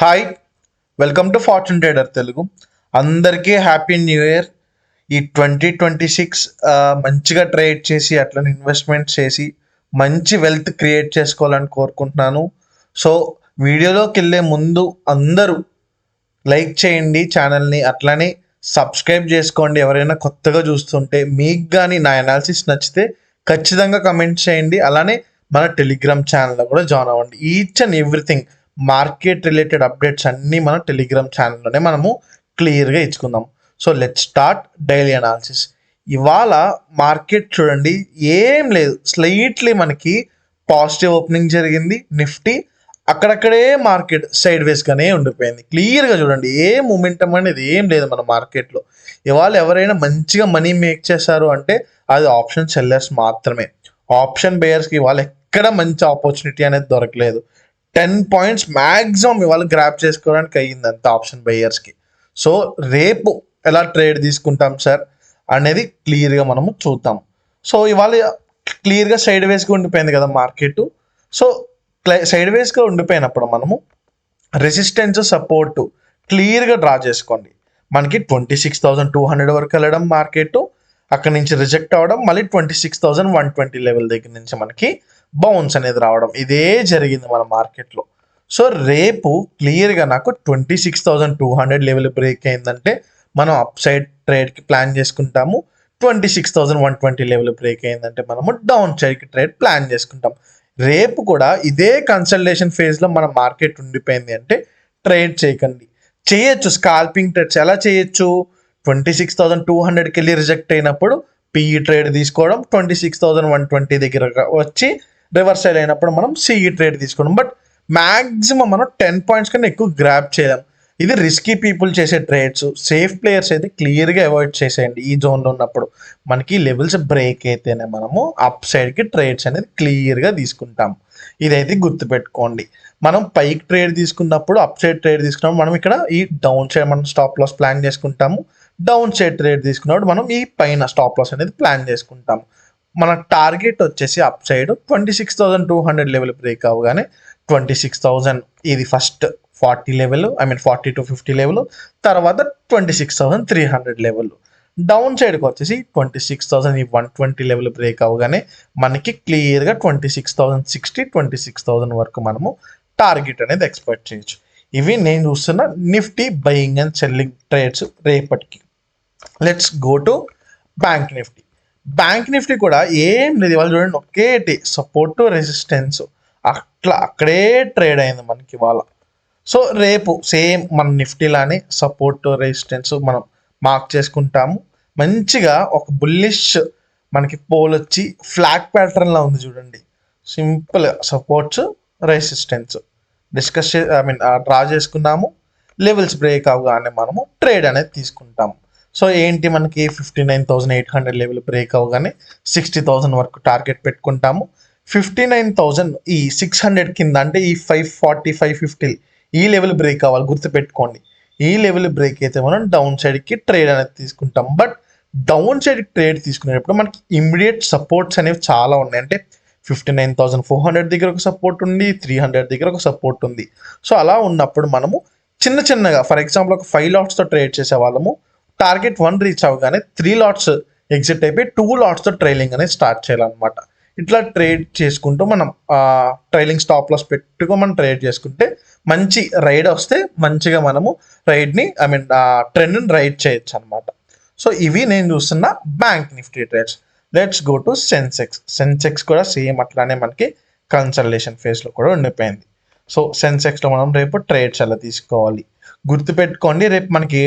Hi, welcome to fortune trader Telugu. అందరికీ happy new year. ఈ 2026 మంచిగా ట్రేడ్ చేసి అట్లనే ఇన్వెస్ట్మెంట్ చేసి మంచి వెల్త్ క్రియేట్ చేసుకోవాలని కోరుకుంటున్నాను. సో వీడియోలోకి వెళ్ళే ముందు అందరూ లైక్ చేయండి ఛానల్ని, అట్లనే సబ్స్క్రైబ్ చేసుకోండి. ఎవరైనా కొత్తగా చూస్తుంటే మీకు కానీ నా అనాలిసిస్ నచ్చితే ఖచ్చితంగా కమెంట్ చేయండి. అలానే మన టెలిగ్రామ్ ఛానల్లో కూడా జాయిన్ అవ్వండి. Each and everything market related updates అన్నీ మన టెలిగ్రామ్ ఛానల్లోనే మనము క్లియర్గా ఇచ్చుకుందాం. So let start daily analysis. ఇవాళ మార్కెట్ చూడండి, ఏం లేదు, స్లైట్లీ మనకి పాజిటివ్ ఓపెనింగ్ జరిగింది. నిఫ్టీ అక్కడక్కడే మార్కెట్ సైడ్ వేస్గానే ఉండిపోయింది. క్లియర్గా చూడండి, ఏ మూమెంటం అనేది ఏం లేదు మన మార్కెట్లో. ఇవాళ ఎవరైనా మంచిగా మనీ మేక్ చేశారు అంటే అది ఆప్షన్ సెల్లర్స్ మాత్రమే. ఆప్షన్ బేయర్స్కి ఇవాళ ఎక్కడ మంచి ఆపర్చునిటీ అనేది దొరకలేదు. 10 పాయింట్స్ మ్యాక్సిమం ఇవాళ గ్రాప్ చేసుకోవడానికి అయ్యింది అంత ఆప్షన్ బయ్యర్స్కి. సో రేపు ఎలా ట్రేడ్ తీసుకుంటాం సార్ అనేది క్లియర్గా మనము చూద్దాం. సో ఇవాళ క్లియర్గా సైడ్ వేస్గా ఉండిపోయింది కదా మార్కెట్. సో సైడ్ వేస్గా ఉండిపోయినప్పుడు మనము రెసిస్టెన్స్ సపోర్టు క్లియర్గా డ్రా చేసుకోండి. మనకి 26,200 వరకు వెళ్ళడం మార్కెట్, అక్కడ నుంచి రిజెక్ట్ అవ్వడం, మళ్ళీ 26,120 లెవెల్ దగ్గర నుంచి మనకి బౌన్స్ అనేది రావడం, ఇదే జరిగింది మన మార్కెట్లో. సో రేపు క్లియర్గా నాకు 26,200 లెవెల్ బ్రేక్ అయిందంటే మనం అప్ సైడ్ ట్రేడ్కి ప్లాన్ చేసుకుంటాము. 26,120 లెవెల్ బ్రేక్ అయిందంటే మనము డౌన్ సైడ్కి ట్రేడ్ ప్లాన్ చేసుకుంటాం. రేపు కూడా ఇదే కన్సల్టేషన్ ఫేజ్లో మన మార్కెట్ ఉండిపోయింది అంటే ట్రేడ్ చేయకండి. చేయొచ్చు స్కాల్పింగ్ ట్రేడ్స్. ఎలా చేయొచ్చు? 26,200కి వెళ్ళి రిజెక్ట్ అయినప్పుడు పిఈ ట్రేడ్ తీసుకోవడం, 26,120 దగ్గర వచ్చి రివర్సల్ అయినప్పుడు మనం సిఈ ట్రేడ్ తీసుకోవడం. బట్ మ్యాక్సిమం మనం 10 పాయింట్స్ కన్నా ఎక్కువ గ్రాప్ చేయలేం. ఇది రిస్కీ పీపుల్ చేసే ట్రేడ్స్. సేఫ్ ప్లేయర్స్ అయితే క్లియర్గా అవాయిడ్ చేసేయండి. ఈ జోన్లో ఉన్నప్పుడు మనకి లెవెల్స్ బ్రేక్ అయితేనే మనము అప్ సైడ్కి ట్రేడ్స్ అనేది క్లియర్గా తీసుకుంటాం. ఇదైతే గుర్తుపెట్టుకోండి. మనం పైకి ట్రేడ్ తీసుకున్నప్పుడు, అప్ సైడ్ ట్రేడ్ తీసుకున్నప్పుడు మనం ఇక్కడ ఈ డౌన్ సైడ్ మనం స్టాప్ లాస్ ప్లాన్ చేసుకుంటాము. డౌన్ సైడ్ ట్రేడ్ తీసుకున్నప్పుడు మనం ఈ పైన స్టాప్ లాస్ అనేది ప్లాన్ చేసుకుంటాము. మన టార్గెట్ వచ్చేసి అప్ సైడ్ 26,200 లెవెల్ బ్రేక్ అవగానే 26,000 ఇది ఫస్ట్ 40 లెవెల్, 40 to 50 లెవెల్, తర్వాత 26,300 లెవెల్. డౌన్ సైడ్కి వచ్చేసి 26,120 లెవెల్ బ్రేక్ అవగానే మనకి క్లియర్గా 26,060, 26,000 వరకు మనము టార్గెట్ అనేది ఎక్స్పెక్ట్ చేయొచ్చు. ఇవి నేను చూస్తున్న Nifty buying and selling trades రేపటికి. Let's go to bank Nifty. Bank Nifty కూడా ఏం లేదు, ఇవాళ చూడండి ఒకేటి సపోర్ట్ రెసిస్టెన్స్ అక్కడే ట్రేడ్ అయింది మనకి ఇవాళ. సో రేపు సేమ్ మన నిఫ్టీలానే సపోర్ట్ రెసిస్టెన్స్ మనం మార్క్ చేసుకుంటాము. మంచిగా ఒక బుల్లిష్ మనకి పోల్ వచ్చి ఫ్లాగ్ ప్యాటర్న్లో ఉంది చూడండి. Simple supports resistance discuss draw చేసుకున్నాము. లెవెల్స్ బ్రేక్ అవగానే మనము ట్రేడ్ అనేది తీసుకుంటాము. సో ఏంటి, మనకి 59,800 లెవెల్ బ్రేక్ అవగానే 60,000 వరకు టార్గెట్ పెట్టుకుంటాము. 59,000 ఈ 600 కింద అంటే ఈ 540, 550 ఈ లెవెల్ బ్రేక్ అవ్వాలి, గుర్తుపెట్టుకోండి. ఈ లెవెల్ బ్రేక్ అయితే మనం డౌన్ సైడ్కి ట్రేడ్ అనేది తీసుకుంటాం. బట్ డౌన్ సైడ్ ట్రేడ్ తీసుకునేటప్పుడు మనకి ఇమ్మీడియట్ సపోర్ట్స్ అనేవి చాలా ఉన్నాయి. అంటే 59,400 దగ్గర ఒక సపోర్ట్ ఉంది, 300 దగ్గర ఒక సపోర్ట్ ఉంది. సో అలా ఉన్నప్పుడు మనము చిన్న చిన్నగా, ఫర్ ఎగ్జాంపుల్ ఒక 5 లాట్స్తో ట్రేడ్ చేసే వాళ్ళము టార్గెట్ 1 రీచ్ అవగానే 3 లాట్స్ ఎగ్జిట్ అయిపోయి 2 లాట్స్తో ట్రైలింగ్ అనేది స్టార్ట్ చేయాలన్నమాట. ఇట్లా ట్రేడ్ చేసుకుంటూ మనం ట్రైలింగ్ స్టాప్ లాస్ పెట్టుకో మనం ట్రేడ్ చేసుకుంటే మంచి రైడ్ వస్తే మంచిగా మనము రైడ్ని ట్రెండ్ని రైడ్ చేయొచ్చు అనమాట. సో ఇవి నేను చూస్తున్న bank Nifty trades. Let's go to Sensex. Sensex కూడా సేమ్ అట్లానే మనకి కన్సల్టేషన్ ఫేజ్లో కూడా ఉండిపోయింది. సో సెన్సెక్స్లో మనం రేపు ట్రేడ్స్ ఎలా తీసుకోవాలి గుర్తుపెట్టుకోండి. రేపు మనకి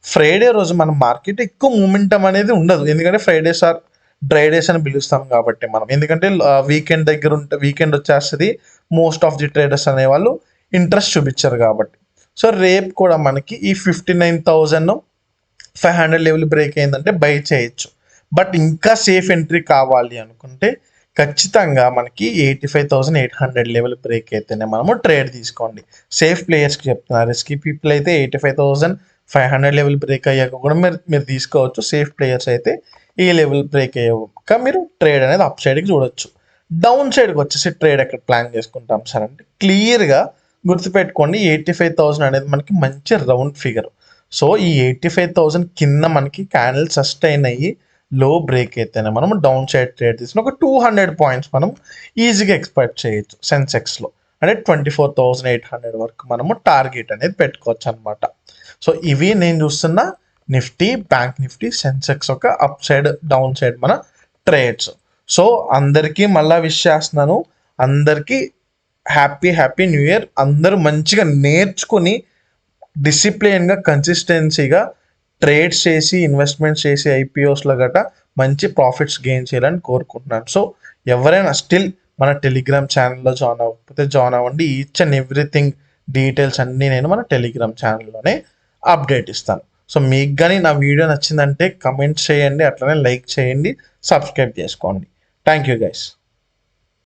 ఫ్రైడే రోజు మన మార్కెట్ ఎక్కువ మూమెంటం అనేది ఉండదు. ఎందుకంటే ఫ్రైడేస్ ఆర్ డ్రై డేస్ అని పిలుస్తాం కాబట్టి మనం. ఎందుకంటే వీకెండ్ దగ్గర వీకెండ్ వచ్చేస్తుంది, మోస్ట్ ఆఫ్ ది ట్రేడర్స్ అనేవాళ్ళు ఇంట్రెస్ట్ చూపించారు కాబట్టి. సో రేపు కూడా మనకి ఈ 59,500 లెవెల్ బ్రేక్ అయిందంటే బై చేయొచ్చు. బట్ ఇంకా సేఫ్ ఎంట్రీ కావాలి అనుకుంటే ఖచ్చితంగా మనకి 85,800 లెవెల్ బ్రేక్ అయితేనే మనము ట్రేడ్ తీసుకోండి. సేఫ్ ప్లేయర్స్కి చెప్తున్నారు. రిస్కీ పీపుల్ అయితే 85,500 లెవెల్ బ్రేక్ అయ్యాక కూడా మీరు తీసుకోవచ్చు. సేఫ్ ప్లేయర్స్ అయితే ఈ లెవెల్ బ్రేక్ అయ్యాక మీరు ట్రేడ్ అనేది అప్ సైడ్కి చూడొచ్చు. డౌన్ సైడ్కి వచ్చేసి ట్రేడ్ ఎక్కడ ప్లాన్ చేసుకుంటాం సార్ అంటే క్లియర్గా గుర్తుపెట్టుకోండి 85,000 అనేది మనకి మంచి రౌండ్ ఫిగర్. సో ఈ 85,000 కింద మనకి క్యాండిల్ సస్టైన్ అయ్యి లో బ్రేక్ అయితేనే మనం డౌన్ సైడ్ ట్రేడ్ తీసుకుని ఒక 200 పాయింట్స్ మనం ఈజీగా ఎక్స్పెక్ట్ చేయొచ్చు సెన్సెక్స్లో. అంటే 24,800 వరకు మనము టార్గెట్ అనేది పెట్టుకోవచ్చు అనమాట. సో ఇవి నేను చూస్తున్న నిఫ్టీ, బ్యాంక్ నిఫ్టీ, సెన్సెక్స్ ఒక అప్ సైడ్ డౌన్ సైడ్ మన ట్రేడ్స్. సో అందరికీ మళ్ళా విష్ చేస్తున్నాను, అందరికీ హ్యాపీ న్యూ ఇయర్. అందరూ మంచిగా నేర్చుకుని డిసిప్లిన్గా కన్సిస్టెన్సీగా ట్రేడ్స్ చేసి ఇన్వెస్ట్మెంట్స్ చేసి ఐపీఓస్లో గట్రా మంచి ప్రాఫిట్స్ గెయిన్ చేయాలని కోరుకుంటున్నాను. సో ఎవరైనా స్టిల్ మన టెలిగ్రామ్ ఛానల్లో జాయిన్ అవ్వకపోతే జాయిన్ అవ్వండి. ఈచ్ అండ్ ఎవ్రీథింగ్ డీటెయిల్స్ అన్నీ నేను మన టెలిగ్రామ్ ఛానల్లోనే అప్డేట్ ఇస్తాను. సో మీకు కానీ నా వీడియో నచ్చిందంటే కమెంట్స్ చేయండి, అట్లనే లైక్ చేయండి, సబ్స్క్రైబ్ చేసుకోండి. Thank you guys.